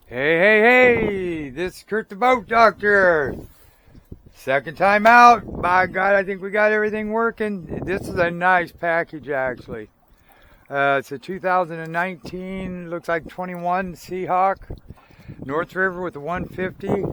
Hey, this is Kurt the Boat Doctor. Second time out. By God, I think we got everything working. This is a nice package, actually. It's a 2019, looks like 21 Seahawk. North River with the 150.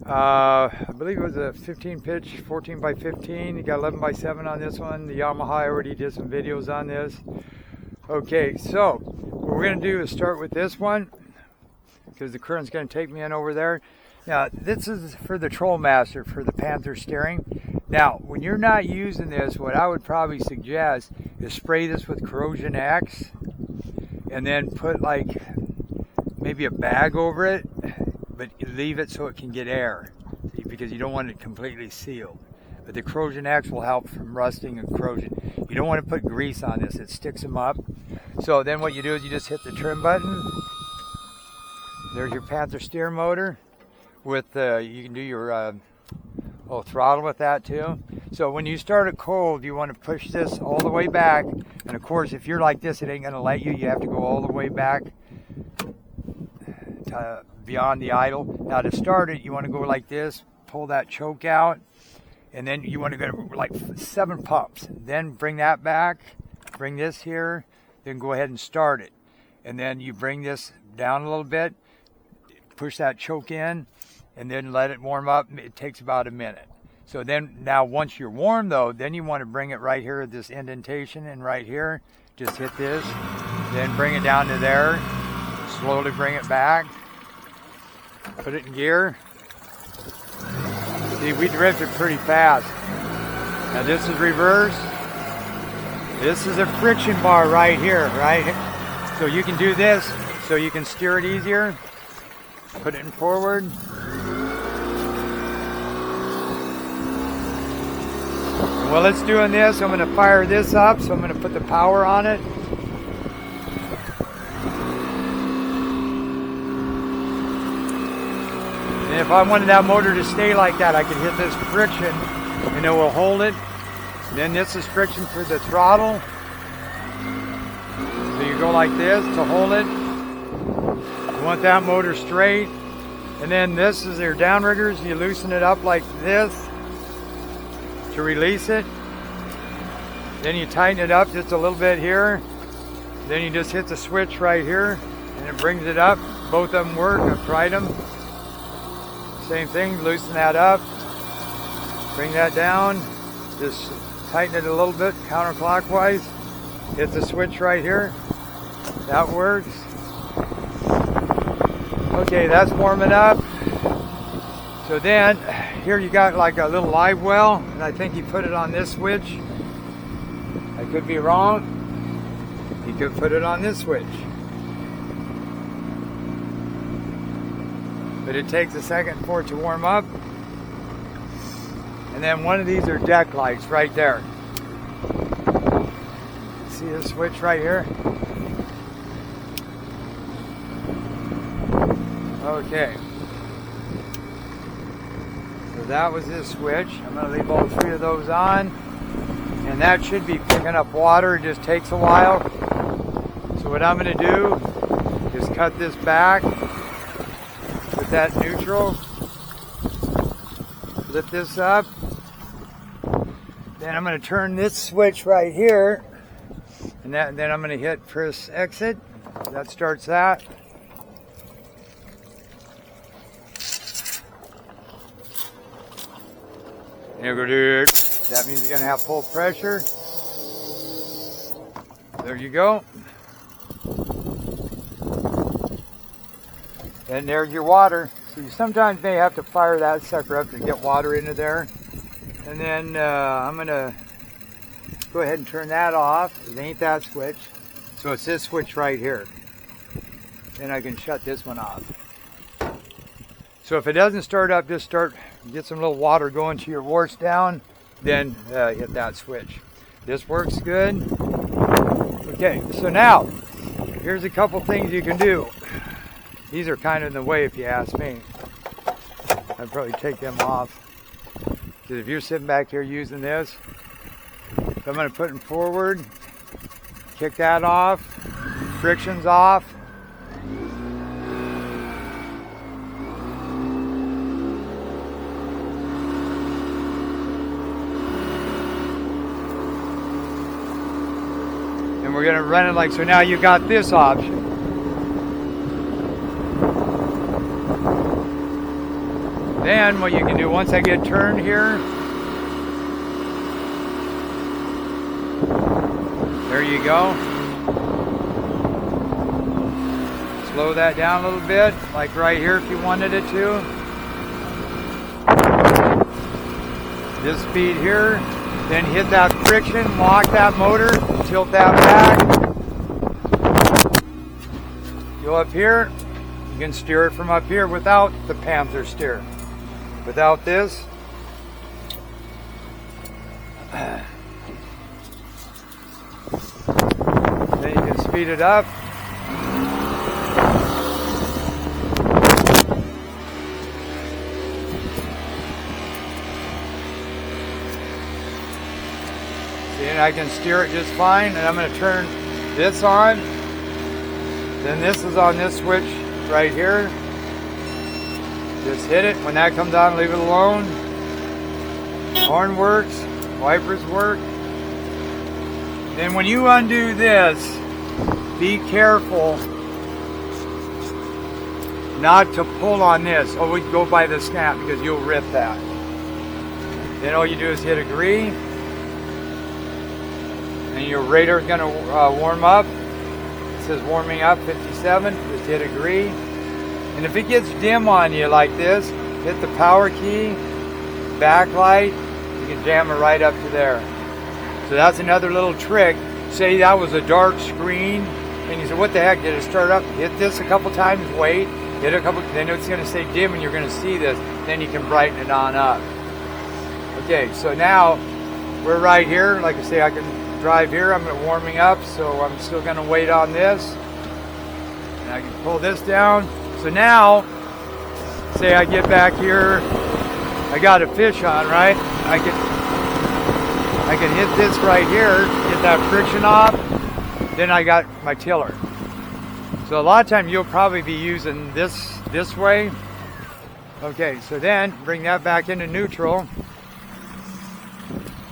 I believe it was a 15 pitch, 14 by 15. You got 11 by 7 on this one. The Yamaha, I already did some videos on this. Okay, so what we're going to do is start with this one, because the current's going to take me in over there. Now, this is for the Trollmaster, for the Panther steering. Now, when you're not using this, what I would probably suggest is spray this with Corrosion X, and then put like maybe a bag over it, but leave it so it can get air, because you don't want it completely sealed. But the Corrosion X will help from rusting and corrosion. You don't want to put grease on this, it sticks them up. So then what you do is you just hit the trim button. There's your Panther steer motor. With you can do your throttle with that too. So when you start it cold, you want to push this all the way back. And of course, if you're like this, it ain't going to let you. You have to go all the way back to beyond the idle. Now to start it, you want to go like this, pull that choke out, and then you want to go like 7 pumps. Then bring that back, bring this here, then go ahead and start it. And then you bring this down a little bit, push that choke in, and then let it warm up. It takes about a minute. So then, now once you're warm though, then you want to bring it right here at this indentation, and right here, just hit this, then bring it down to there, slowly bring it back, put it in gear. See, we drifted pretty fast. Now this is reverse. This is a friction bar right here, right? So you can do this, so you can steer it easier. Put it in forward. And while it's doing this, I'm going to fire this up, so I'm going to put the power on it. And if I wanted that motor to stay like that, I could hit this friction and it will hold it. And then this is friction for the throttle. So you go like this to hold it. You want that motor straight. And then this is your downriggers. You loosen it up like this to release it. Then you tighten it up just a little bit here. Then you just hit the switch right here and it brings it up. Both of them work. I've tried them. Same thing, loosen that up. Bring that down. Just tighten it a little bit counterclockwise. Hit the switch right here. That works. Okay, that's warming up. So then, here you got like a little live well, and I think you put it on this switch. I could be wrong. You could put it on this switch. But it takes a second for it to warm up. And then one of these are deck lights right there. See the switch right here? Okay, so that was this switch. I'm going to leave all 3 of those on, and that should be picking up water. It just takes a while. So what I'm going to do is cut this back with that neutral, lift this up, then I'm going to turn this switch right here, and then I'm going to hit press exit. That starts that. That means you're going to have full pressure. There you go. And there's your water. So you sometimes may have to fire that sucker up to get water into there. And then I'm going to go ahead and turn that off. It ain't that switch. So it's this switch right here. Then I can shut this one off. So if it doesn't start up, just get some little water going to your warts down, then hit that switch. This works good. Okay, so now, here's a couple things you can do. These are kind of in the way if you ask me. I'd probably take them off. Because if you're sitting back here using this, I'm going to put them forward, kick that off, friction's off. we're going to run it like so. Now you got this option. Then what you can do, once I get turned here, there you go. Slow that down a little bit, like right here if you wanted it to. This speed here, then hit that friction, lock that motor, tilt that back. Go up here, you can steer it from up here without the Panther steer. Without this, then you can speed it up. See, and I can steer it just fine, and I'm going to turn this on. Then this is on this switch right here. Just hit it. When that comes on, leave it alone. Horn works. Wipers work. Then when you undo this, be careful not to pull on this. Oh, we go by the snap because you'll rip that. Then all you do is hit agree. And your radar is going to warm up. It says warming up 57. Just hit agree. And if it gets dim on you like this, hit the power key, backlight, you can jam it right up to there. So that's another little trick. Say that was a dark screen, and you say, what the heck, did it start up? Hit this a couple times, wait, hit a couple, then it's going to say dim and you're going to see this. Then you can brighten it on up. Okay, so now we're right here. Like I say, I can drive here. I'm warming up, so I'm still going to wait on this. And I can pull this down. So now, say I get back here, I got a fish on, right? I can hit this right here, get that friction off, then I got my tiller. So a lot of times you'll probably be using this way. Okay, so then bring that back into neutral.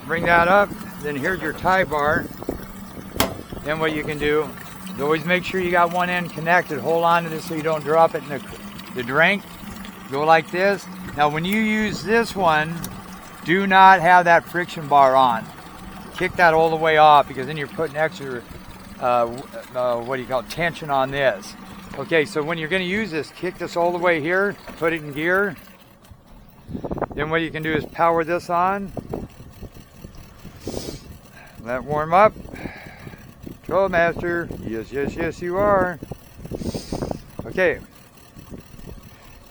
Bring that up, then here's your tie bar. Then what you can do, always make sure you got one end connected. Hold on to this so you don't drop it in the drink. Go like this. Now when you use this one, do not have that friction bar on. Kick that all the way off because then you're putting extra, what do you call it, tension on this. Okay, so when you're going to use this, kick this all the way here, put it in gear. Then what you can do is power this on. Let warm up. Control master. Yes, yes, yes, you are. Okay.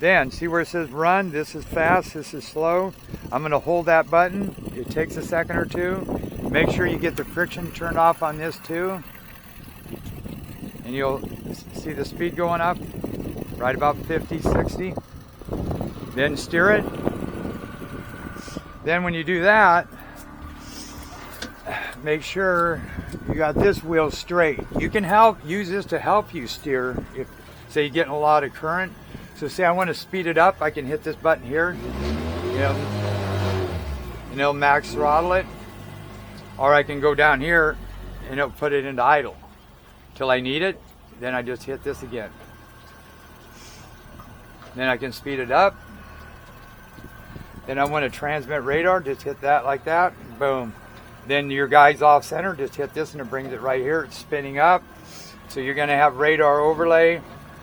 Then, see where it says run? This is fast, this is slow. I'm going to hold that button. It takes a second or two. Make sure you get the friction turned off on this too. And you'll see the speed going up, right about 50, 60. Then steer it. Then when you do that, make sure you got this wheel straight. You can use this to help you steer if, say, you're getting a lot of current. So say I want to speed it up, I can hit this button here, and it'll max throttle it. Or I can go down here and it'll put it into idle till I need it. Then I just hit this again. Then I can speed it up. Then I want to transmit radar, just hit that like that, boom. Then your guy's off center, just hit this and it brings it right here. It's spinning up. So you're going to have radar overlay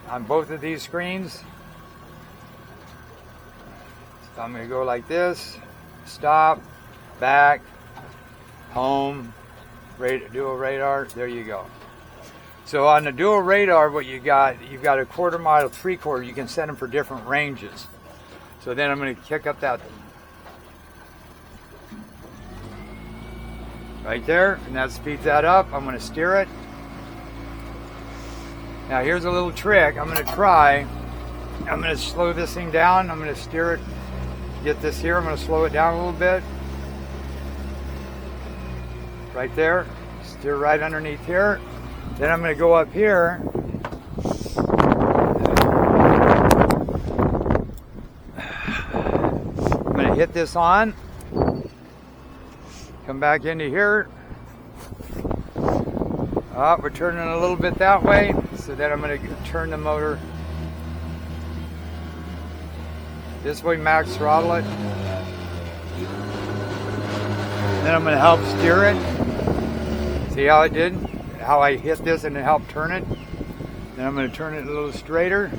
on both of these screens. So I'm going to go like this, stop, back, home, dual radar, there you go. So on the dual radar, what you've got a 1/4 mile, 3/4, you can set them for different ranges. So then I'm going to kick up that right there, and that speeds that up. I'm going to steer it. Now here's a little trick I'm going to try. I'm going to slow this thing down. I'm going to steer it, get this here. I'm going to slow it down a little bit. Right there. Steer right underneath here. Then I'm going to go up here. I'm going to hit this on. Come back into here. We're turning a little bit that way, so then I'm going to turn the motor this way, max throttle it. Then I'm going to help steer it. See how I did? How I hit this and it helped turn it. Then I'm going to turn it a little straighter.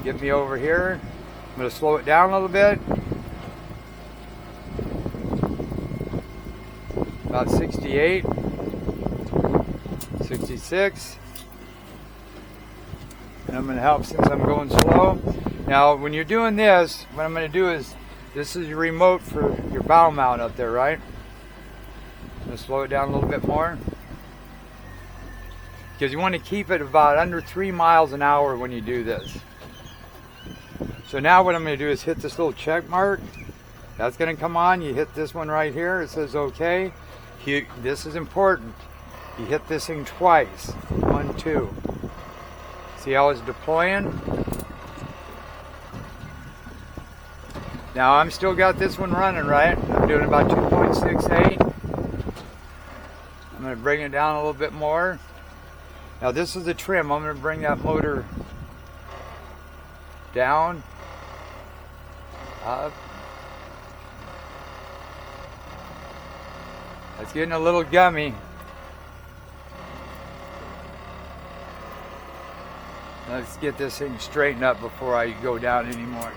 Get me over here. I'm going to slow it down a little bit. About 68. 66. And I'm going to help since I'm going slow. Now, when you're doing this, what I'm going to do is, this is your remote for your bow mount up there, right? I'm going to slow it down a little bit more. Because you want to keep it about under 3 miles an hour when you do this. So now what I'm going to do is hit this little check mark. That's going to come on. You hit this one right here. It says OK. This is important. You hit this thing twice. 1, 2. See how it's deploying? Now I'm still got this one running, right? I'm doing about 2.68. I'm going to bring it down a little bit more. Now this is the trim. I'm going to bring that motor down, up. It's getting a little gummy. Let's get this thing straightened up before I go down anymore.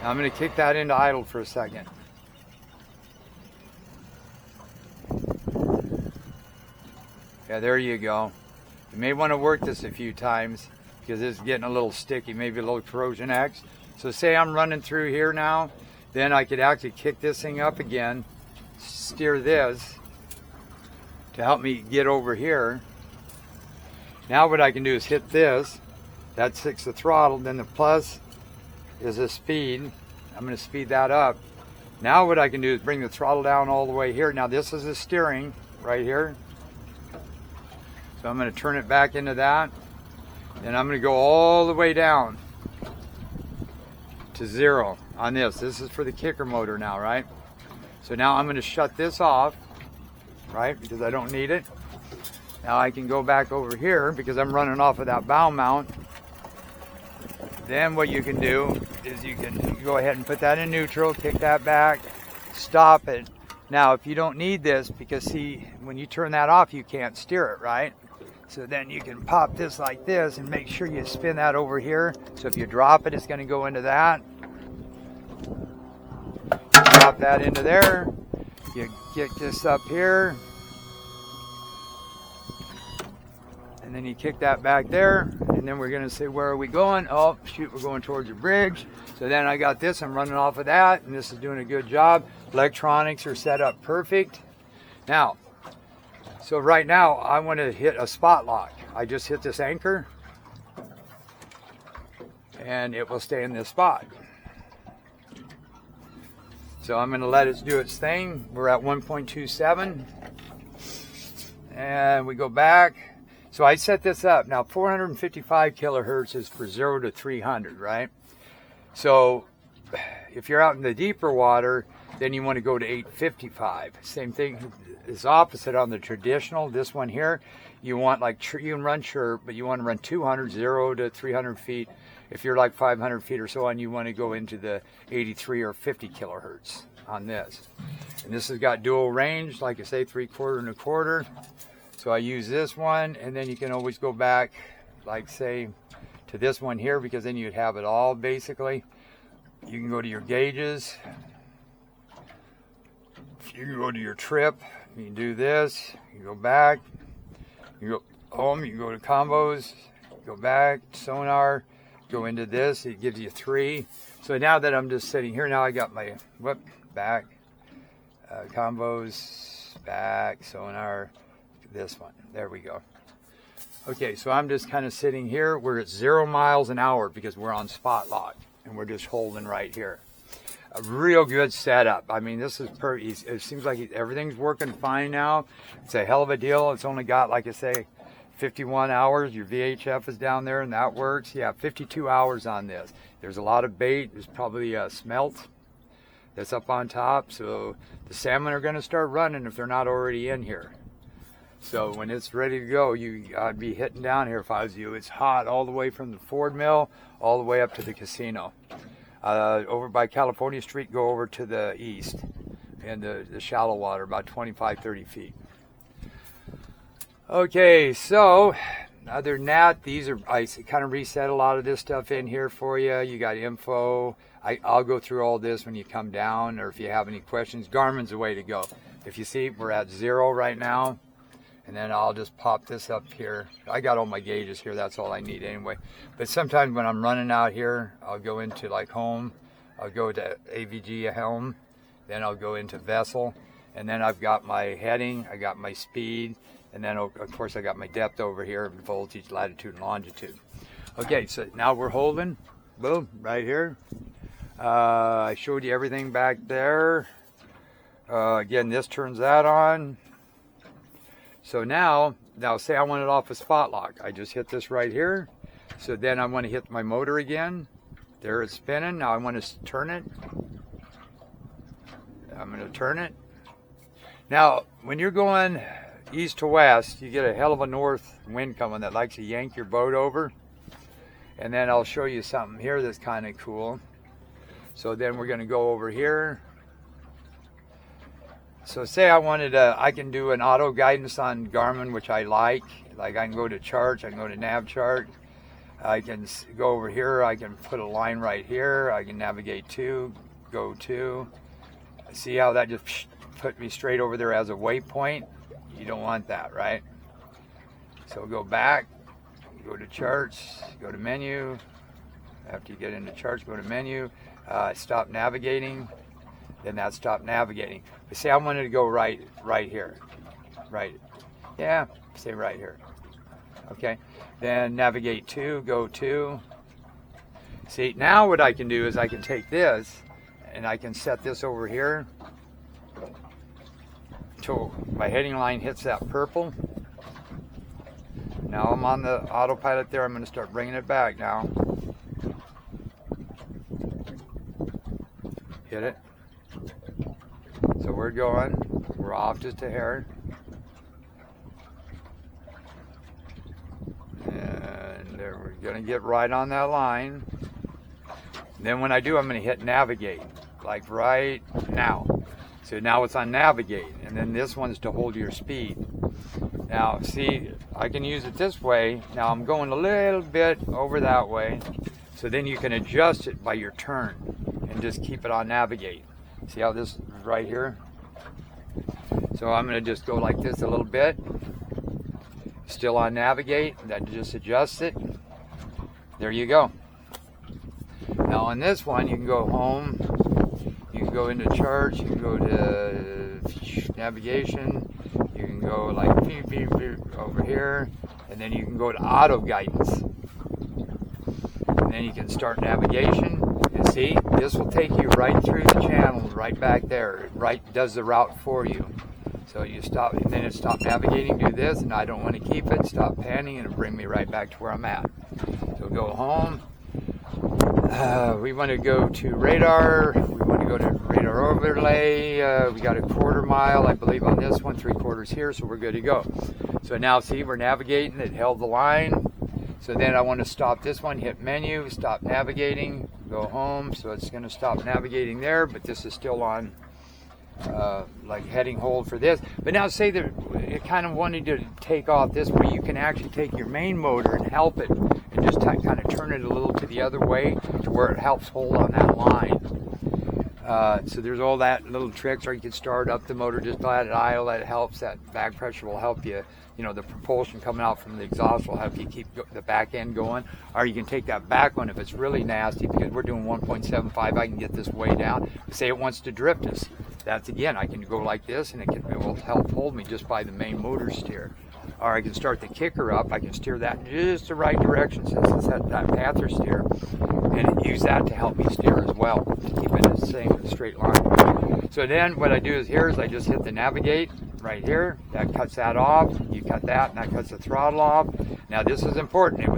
Now I'm going to kick that into idle for a second. Yeah, there you go. You may want to work this a few times because it's getting a little sticky, maybe a little corrosion X. So say I'm running through here now, then I could actually kick this thing up again, steer this to help me get over here. Now what I can do is hit this, that 6 the throttle, then the plus is the speed. I'm going to speed that up. Now what I can do is bring the throttle down all the way here. Now this is the steering right here. So I'm going to turn it back into that. And I'm going to go all the way down to 0 on this. This is for the kicker motor now, right? So now I'm going to shut this off, right? Because I don't need it. Now I can go back over here because I'm running off of that bow mount. Then what you can do is you can go ahead and put that in neutral, kick that back, stop it. Now if you don't need this, because see, when you turn that off you can't steer it, right? So then you can pop this like this and make sure you spin that over here. So if you drop it, it's going to go into that. Drop that into there. You kick this up here. And then you kick that back there, and then we're gonna say, where are we going? Oh, shoot, we're going towards the bridge. So then I got this, I'm running off of that, and this is doing a good job. Electronics are set up perfect. Now, so right now, I want to hit a spot lock. I just hit this anchor, and it will stay in this spot. So I'm gonna let it do its thing. We're at 1.27, and we go back. So I set this up. Now 455 kilohertz is for 0 to 300, right? So if you're out in the deeper water, then you want to go to 855. Same thing is opposite on the traditional. This one here, you want like, you can run short, but you want to run 200, 0 to 300 feet. If you're like 500 feet or so on, you want to go into the 83 or 50 kilohertz on this. And this has got dual range, like I say, 3/4 and 1/4. So I use this one, and then you can always go back, like say, to this one here, because then you'd have it all basically. You can go to your gauges. You can go to your trip. You can do this. You go back. You go home. You go to combos. Go back. Sonar. Go into this. It gives you 3. So now that I'm just sitting here, now I got my back, combos, back, sonar. This one. There we go. Okay, so I'm just kind of sitting here. We're at 0 miles an hour because we're on spot lock, and we're just holding right here. A real good setup. I mean, this is it seems like everything's working fine now. It's a hell of a deal. It's only got, like I say, 51 hours. Your VHF is down there, and that works. Yeah, 52 hours on this. There's a lot of bait. There's probably a smelt that's up on top. So the salmon are going to start running if they're not already in here. So when it's ready to go, I'd be hitting down here if I was you. It's hot all the way from the Ford mill all the way up to the casino. Over by California Street, go over to the east in the shallow water, about 25-30 feet. Okay, so other than that, I kind of reset a lot of this stuff in here for you. You got info. I'll go through all this when you come down, or if you have any questions. Garmin's the way to go. If you see, we're at 0 right now. And then I'll just pop this up here. I got all my gauges here. That's all I need anyway. But sometimes when I'm running out here, I'll go into like home. I'll go to AVG home. Then I'll go into vessel. And then I've got my heading. I got my speed. And then, of course, I got my depth over here, voltage, latitude, and longitude. Okay, so now we're holding. Boom, right here. I showed you everything back there. Again, this turns that on. So now say I want it off a spot lock. I just hit this right here. So then I want to hit my motor again. There it's spinning. Now I want to turn it. I'm going to turn it. Now, when you're going east to west, you get a hell of a north wind coming that likes to yank your boat over. And then I'll show you something here that's kind of cool. So then we're going to go over here. So say I can do an auto guidance on Garmin, which I like. Like I can go to charts, I can go to nav chart. I can go over here, I can put a line right here. I can navigate to, go to. See how that just put me straight over there as a waypoint? You don't want that, right? So go back, go to charts, go to menu. After you get into charts, go to menu, stop navigating. Then that stop navigating. But say I wanted to go right here. Right. Yeah, say right here. Okay. Then navigate to, go to. See, now what I can do is I can take this and I can set this over here until my heading line hits that purple. Now I'm on the autopilot there. I'm going to start bringing it back now. Hit it. So we're going. We're off just a hair. And there, we're going to get right on that line. And then when I do, I'm going to hit navigate, like right now. So now it's on navigate. And then this one's to hold your speed. Now, see, I can use it this way. Now I'm going a little bit over that way. So then you can adjust it by your turn and just keep it on navigate. See how this is right here? So I'm going to just go like this a little bit. Still on navigate. That just adjusts it. There you go. Now on this one, you can go home. You can go into charts. You can go to navigation. You can go like beep, beep, beep over here. And then you can go to auto guidance. And then you can start navigation. And see, this will take you right through the channel, right back there. Right does the route for you. So you stop, and then it stop navigating, do this, and I don't want to keep it. Stop panning, and it'll bring me right back to where I'm at. So go home. We want to go to radar. We want to go to radar overlay. We got a 1/4 mile, I believe, on this one, 3/4 here, so we're good to go. So now see, we're navigating. It held the line. So then I want to stop this one, hit menu, stop navigating, go home. So it's going to stop navigating there, but this is still on like heading hold for this. But now say that it kind of wanted to take off this way, you can actually take your main motor and help it and just kind of turn it a little to the other way to where it helps hold on that line. So there's all that little tricks, or you can start up the motor, just let it idle, that helps. That back pressure will help you, you know, the propulsion coming out from the exhaust will help you keep the back end going. Or you can take that back one if it's really nasty, because we're doing 1.75, I can get this way down. Say it wants to drift us. That's again, I can go like this and it will help hold me just by the main motor steer. Or I can start the kicker up, I can steer that in just the right direction since it's that panther steer, and use that to help me steer as well, to keep it in the same straight line. So then what I do is here is I just hit the navigate right here, that cuts that off, you cut that and that cuts the throttle off. Now this is important.